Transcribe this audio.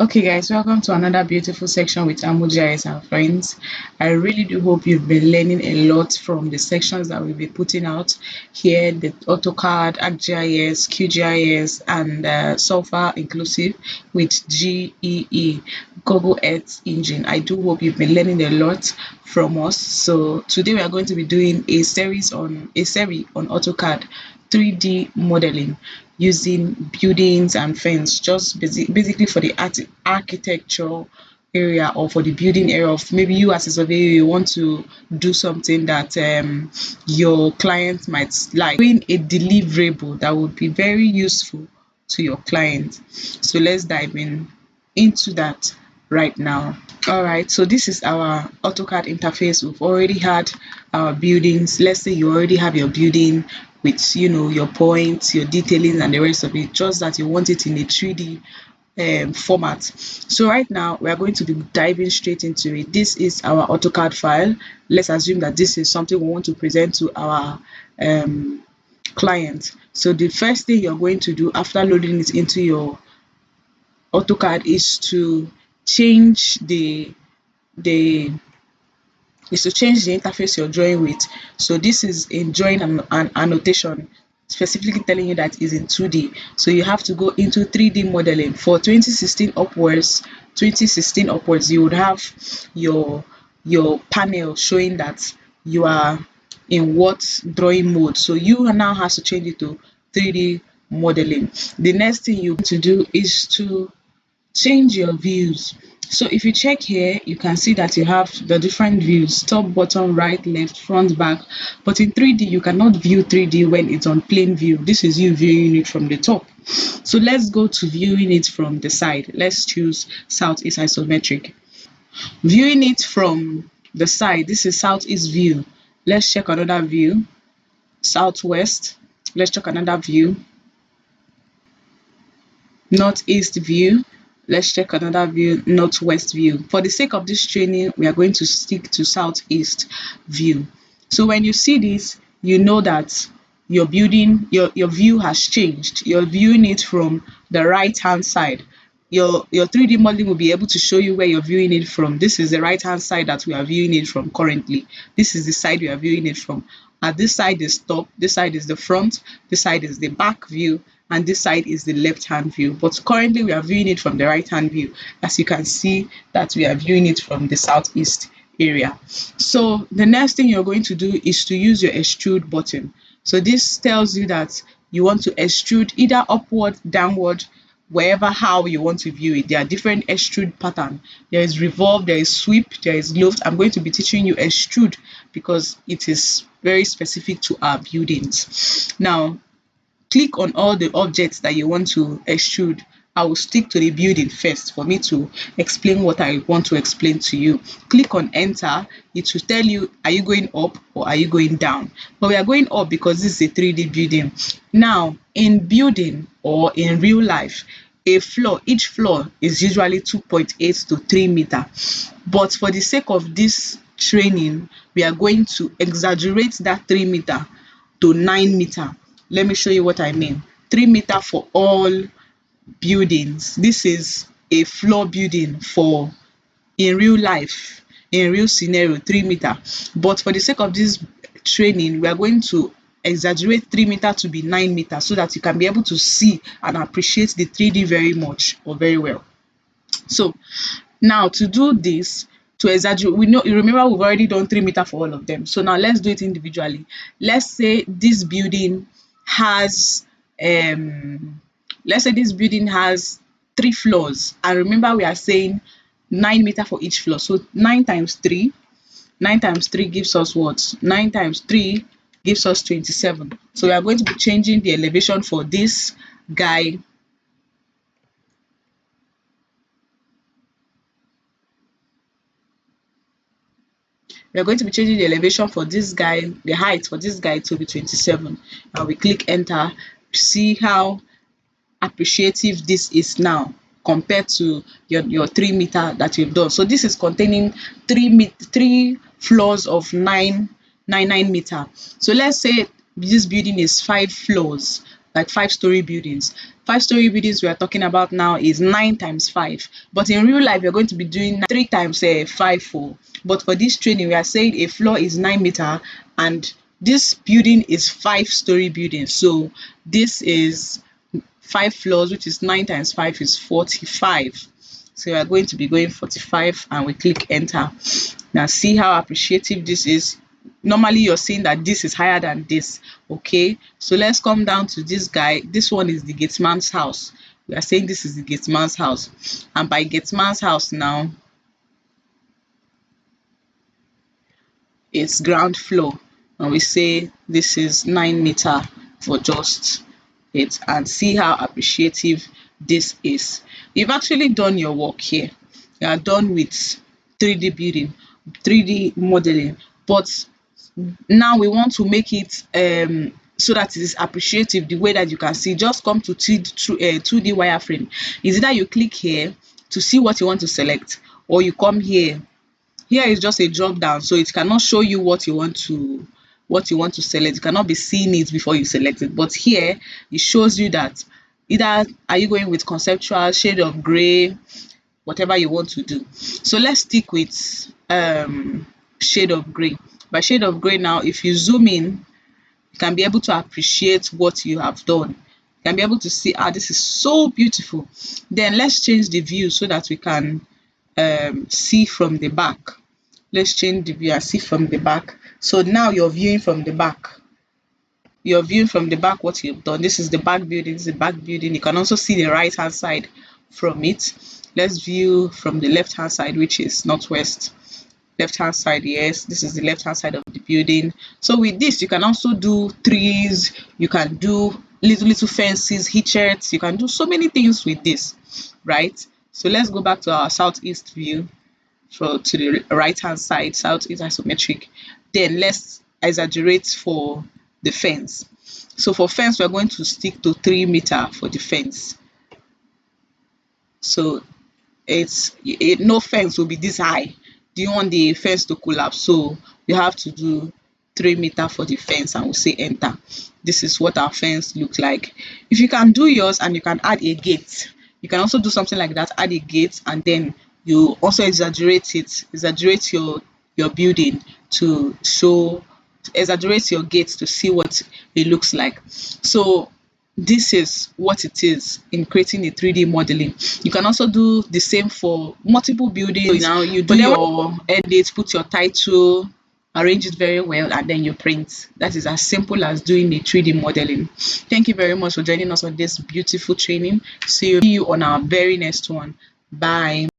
Okay, guys, welcome to another beautiful section with Amujais and friends. I really do hope you've been learning a lot from the sections that we'll be putting out here, the AutoCAD, ArcGIS, QGIS, and Sulfur inclusive with GEE, Google Earth Engine. I do hope you've been learning a lot from us. So today we are going to be doing a series on AutoCAD 3D modeling using buildings and fence, just basically for the architecture area or for the building area of maybe you as a surveyor you want to do something that your client might like, doing a deliverable that would be very useful to your client. So let's dive into that right now. All right, so this is our AutoCAD interface. We've already had our buildings. Let's say you already have your building with your points, your detailing and the rest of it, just that you want it in a 3D format. So right now we are going to be diving straight into it. This is our AutoCAD file. Let's assume that this is something we want to present to our client. So the first thing you're going to do after loading it into your AutoCAD is to change the interface you're drawing with. So this is in drawing an annotation specifically telling you that is in 2D. So you have to go into 3D modeling. For 2016 upwards, you would have your panel showing that you are in what drawing mode. So you now have to change it to 3D modeling. The next thing you need to do is to change your views. So if you check here, you can see that you have the different views: top, bottom, right, left, front, back. But in 3D, you cannot view 3D when it's on plain view. This is you viewing it from the top. So let's go to viewing it from the side. Let's choose southeast isometric. Viewing it from the side, this is southeast view. Let's check another view. Southwest. Let's check another view. Northeast view. Let's check another view, northwest view. For the sake of this training, we are going to stick to southeast view. So when you see this, you know that your building, your view has changed. You're viewing it from the right hand side. Your 3D modeling will be able to show you where you're viewing it from. This is the right hand side that we are viewing it from currently. This is the side we are viewing it from. And this side is top, this side is the front, this side is the back view, and this side is the left hand view. But currently we are viewing it from the right hand view, as you can see that we are viewing it from the southeast area. So the next thing you're going to do is to use your extrude button. So this tells you that you want to extrude either upward, downward, wherever how you want to view it. There are different extrude pattern. There is revolve, there is sweep, there is loft. I'm going to be teaching you extrude because it is very specific to our buildings. Now click on all the objects that you want to extrude. I will stick to the building first for me to explain what I want to explain to you. Click on enter. It will tell you, are you going up or are you going down? But we are going up because this is a 3D building. Now in building or in real life, each floor is usually 2.8 to 3 meter. But for the sake of this training, we are going to exaggerate that 3 meter to 9 meter. Let me show you what I mean. 3 meter for all buildings. This is a floor building for in real life, in real scenario, 3 meter. But for the sake of this training, we are going to exaggerate 3 meter to be 9 meter so that you can be able to see and appreciate the 3D very much or very well. So now to do this, to exaggerate, you remember we've already done 3 meter for all of them. So now let's do it individually. Let's say this building has let's say this building has 3 floors, and remember we are saying 9 meter for each floor. So 9 times 3 gives us what? 9 times 3 gives us 27. So we are going to be changing the elevation for this guy. We are going to be changing the elevation for this guy, the height for this guy to be 27. And we click enter. See how appreciative this is now compared to your 3 meter that you've done. So this is containing 3 floors of 9 meter. So let's say this building is 5 floors. like 5-story buildings. 5-story buildings we are talking about now is 9 times 5, but in real life you're going to be doing 3 times 5 4. But for this training we are saying a floor is 9 meter and this building is 5-story building, so this is 5 floors, which is 9 times 5 is 45. So we are going to be going 45 and we click enter. Now see how appreciative this is. Normally you're seeing that this is higher than this. Okay, so let's come down to this guy. This one is the gateman's house. We are saying this is the gateman's house, and by gateman's house now it's ground floor, and we say this is 9 meter for just it. And see how appreciative this is. You've actually done your work here. You are done with 3D building, 3D modeling, but now we want to make it so that it is appreciative the way that you can see. Just come to 2D wireframe. Is either you click here to see what you want to select, or you come here. Here is just a drop down, so it cannot show you what you want to select. You cannot be seeing it before you select it, but here it shows you that either are you going with conceptual, shade of gray, whatever you want to do. So let's stick with shade of gray. By shade of gray now, if you zoom in, you can be able to appreciate what you have done. You can be able to see, this is so beautiful. Then let's change the view so that we can see from the back. Let's change the view and see from the back. So now you're viewing from the back. You're viewing from the back what you've done. This is the back building. This is the back building. You can also see the right hand side from it. Let's view from the left hand side, which is northwest. Left hand side, yes, this is the left hand side of the building. So with this you can also do trees, you can do little fences, hitchets, you can do so many things with this, right? So let's go back to our southeast view, to the right hand side, southeast isometric. Then let's exaggerate for the fence. So for fence we're going to stick to 3 meter for the fence. So no fence will be this high. Do you want the fence to collapse? So you have to do 3 meter for the fence, and we'll say enter. This is what our fence looks like. If you can do yours and you can add a gate, you can also do something like that, add a gate, and then you also exaggerate your building to show, exaggerate your gate to see what it looks like. So this is what it is in creating a 3D modeling. You can also do the same for multiple buildings. So now you do your edit, put your title, arrange it very well, and then you print. That is as simple as doing a 3D modeling. Thank you very much for joining us on this beautiful training. See you on our very next one. Bye.